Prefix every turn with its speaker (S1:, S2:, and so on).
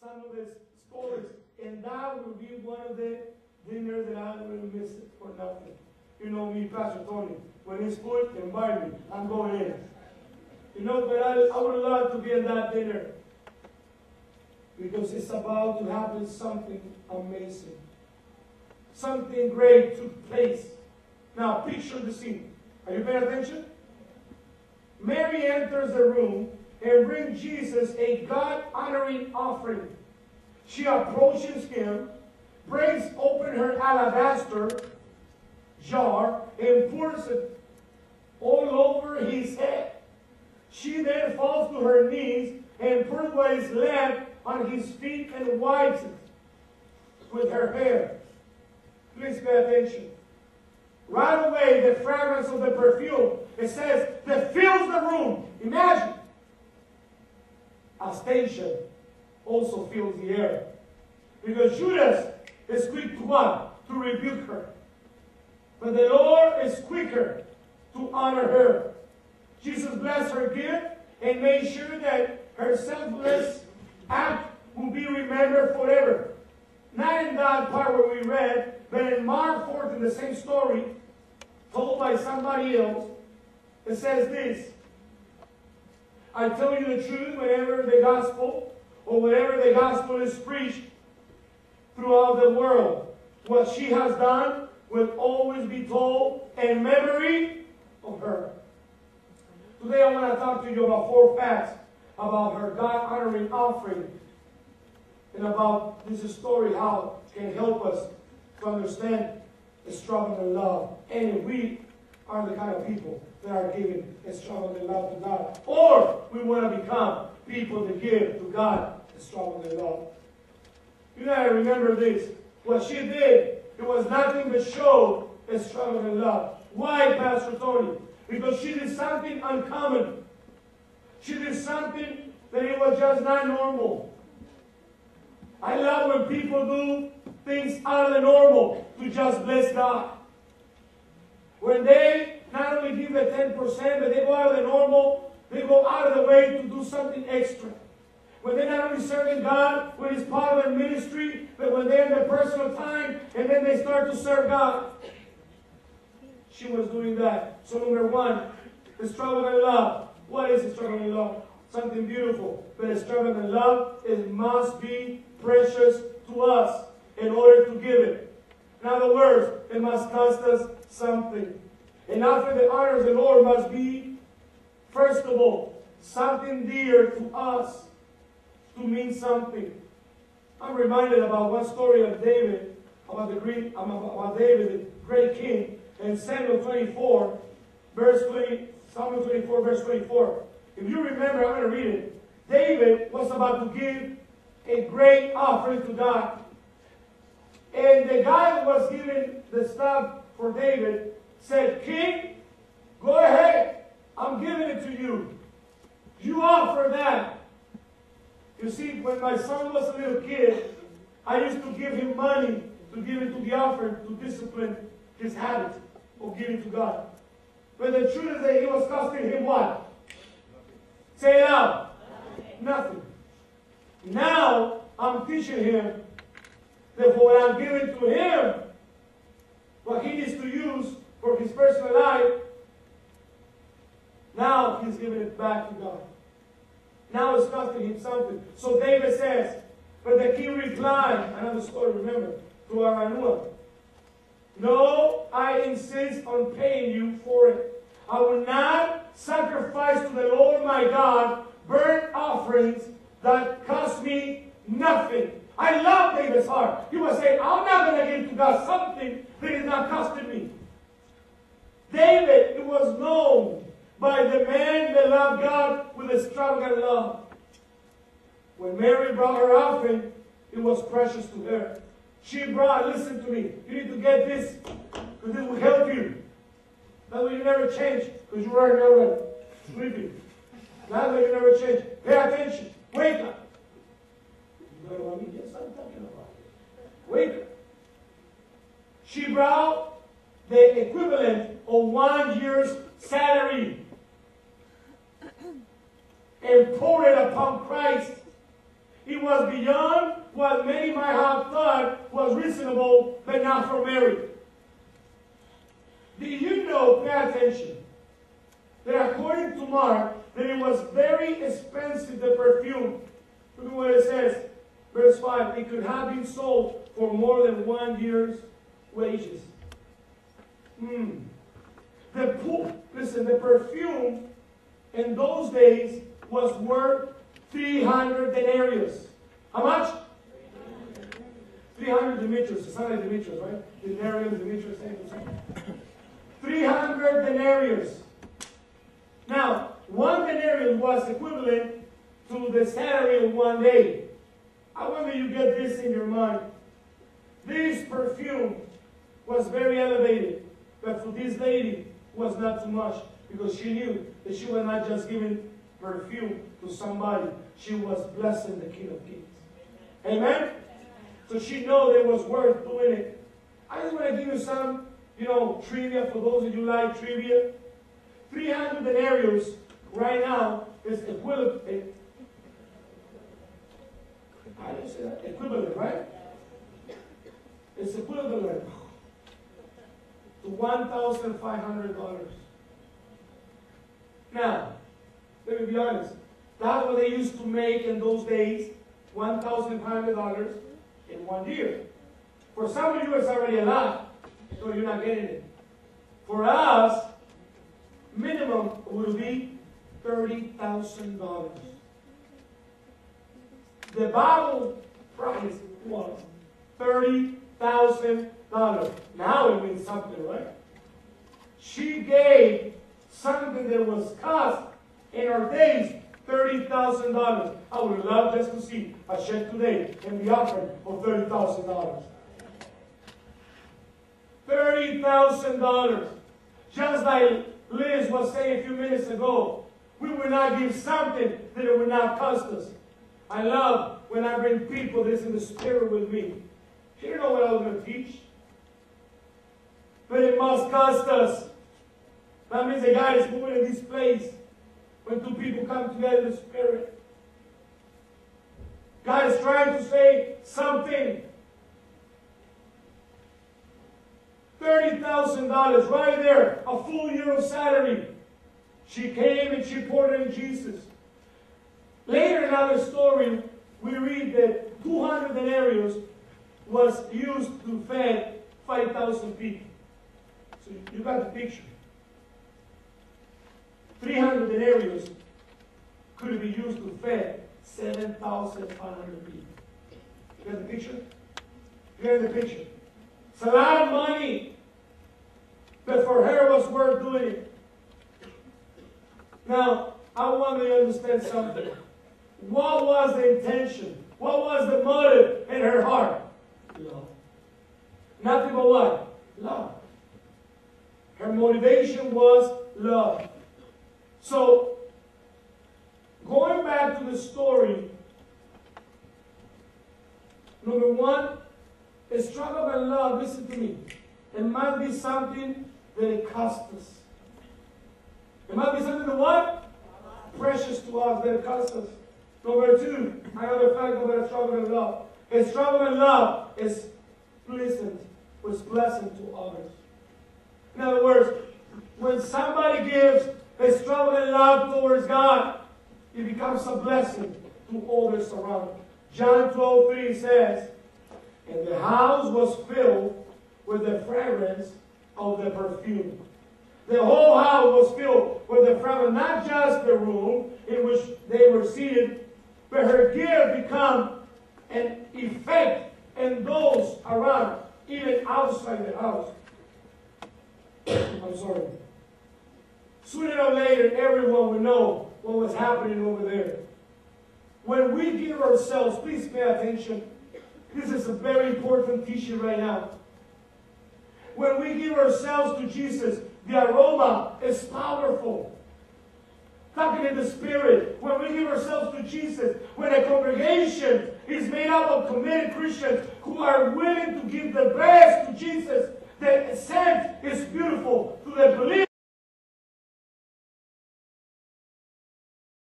S1: some of his stories. And that will be one of the dinners that I will miss it for nothing. You know me, Pastor Tony. When it's food, invite me. I'm going in. You know, but I would love to be in that dinner. Because it's about to happen something amazing. Something great took place. Now, picture the scene. Are you paying attention? Mary enters the room and brings Jesus a God-honoring offering. She approaches him, breaks open her alabaster jar, and pours it all over his head. She then falls to her knees and pours what is left on his feet and wipes it with her hair. Please pay attention. Right away, the fragrance of the perfume, it says, that fills the room. Imagine. Astasia also fills the air. Because Judas is quick to what? To rebuke her. But the Lord is quicker to honor her. Jesus blessed her gift and made sure that her selfless act will be remembered forever. Not in that part where we read, but in Mark 4, in the same story, told by somebody else, it says this: I tell you the truth, whenever the gospel, or whenever the gospel is preached throughout the world, what she has done will always be told in memory of her. Today I want to talk to you about 4 facts about her God-honoring offering, and about this story, how it can help us to understand extravagant love. And we are the kind of people that are giving extravagant love to God. Or we want to become people that give to God extravagant love. You got to remember this. What she did, it was nothing but show extravagant love. Why, Pastor Tony? Because she did something uncommon. She did something that it was just not normal. I love when people do things out of the normal to just bless God. When they not only give the 10%, but they go out of the normal, they go out of the way to do something extra. When they're not only serving God with His part of their ministry, but when they're in their personal time, and then they start to serve God. She was doing that. So number 1, extravagant love. What is extravagant love? Something beautiful. But extravagant love, it must be precious to us in order to give it. In other words, it must cost us something. And after the honor of the Lord must be, first of all, something dear to us, to mean something. I'm reminded about one story of David, about David, the great king, in Samuel 24, verse 24. If you remember, I'm going to read it. David was about to give a great offering to God. And the guy who was giving the stuff for David said, King, go ahead. I'm giving it to you. You offer that. You see, when my son was a little kid, I used to give him money to give it to the offering to discipline his habit of giving to God. But the truth is that it was costing him what? Say it out. Nothing. Now, I'm teaching him that for what I'm giving to him, what he needs to use for his personal life, now he's giving it back to God. Now it's costing him something. So David says, but the king replied, another story, remember, to Aranua, no, I insist on paying you for it. I will not sacrifice to the Lord my God burnt offerings that cost me nothing. I love David's heart. He was saying, I'm not going to give to God something that is not costing me. David, it was known by the man that loved God with extravagant love. When Mary brought her offering, it was precious to her. She brought, listen to me, you need to get this, because this will help you. That way you never change, because you are already sleeping. That way you never change. Pay attention. Wake up. You know what I mean? Yes, I'm talking about it. Wake up. She brought the equivalent of 1 year's salary and poured it upon Christ. It was beyond what many might have thought was reasonable, but not for Mary. Did you know, pay attention, that according to Mark, that it was very expensive, the perfume. Look at what it says, verse 5. It could have been sold for more than 1 year's wages. The perfume in those days was worth 300 denarius. How much? 300 Demetrius. It's not like Demetrius, right? Denarius, Demetrius, same. 300 denarius. Now, 1 denarius was equivalent to the salary of 1 day. I wonder you get this in your mind. This perfume was very elevated, but for this lady was not too much, because she knew that she was not just giving perfume to somebody. She was blessing the King of Kings. Amen? So she knew it was worth doing it. I just want to give you some, trivia for those of you like trivia. 300 denarius right now is equivalent. I didn't say that. Equivalent, right? It's equivalent to $1,500. Now, let me be honest. That's what they used to make in those days, $1,500 in 1 year. For some of you, it's already a lot, so you're not getting it. For us, minimum would be $30,000. The bottle price was $30,000. Now it means something, right? She gave something that was cost in our days $30,000. I would love just to see a check today and the offering of $30,000. $30,000. Just like Liz was saying a few minutes ago, we will not give something that it will not cost us. I love when I bring people that's in the spirit with me. You know what I was going to teach. But it must cost us. That means the God is moving in this place when 2 people come together in the spirit. God is trying to say something. $30,000 right there, a full year of salary. She came and she poured it in Jesus. Later in our story, we read that 200 denarius was used to feed 5,000 people. So you got the picture. 300 denarius could be used to feed 7,500 people. You got the picture? You got the picture? It's a lot of money, but for her it was worth doing it. Now, I want you to understand something. What was the intention? What was the motive in her heart? Love. Nothing but what? Love. Her motivation was love. So, going back to the story, number 1, extravagant love, listen to me. It must be something that it costs us. It must be something that what? Precious to us, that it costs us. Number 2, another fact about extravagant love. Extravagant love is pleasant, was pleasant to others. In other words, when somebody gives extravagant love towards God, it becomes a blessing to others around. John 12:3 says, and the house was filled with the fragrance of the perfume. The whole house was filled with the fragrance, not just the room in which they were seated, but her gift became an effect in those around, even outside the house. I'm sorry. Sooner or later, everyone will know what was happening over there. When we give ourselves, please pay attention. This is a very important teaching right now. When we give ourselves to Jesus, the aroma is powerful. Talking in the Spirit. When we give ourselves to Jesus, when a congregation is made up of committed Christians who are willing to give the best to Jesus, the scent is beautiful to the believers.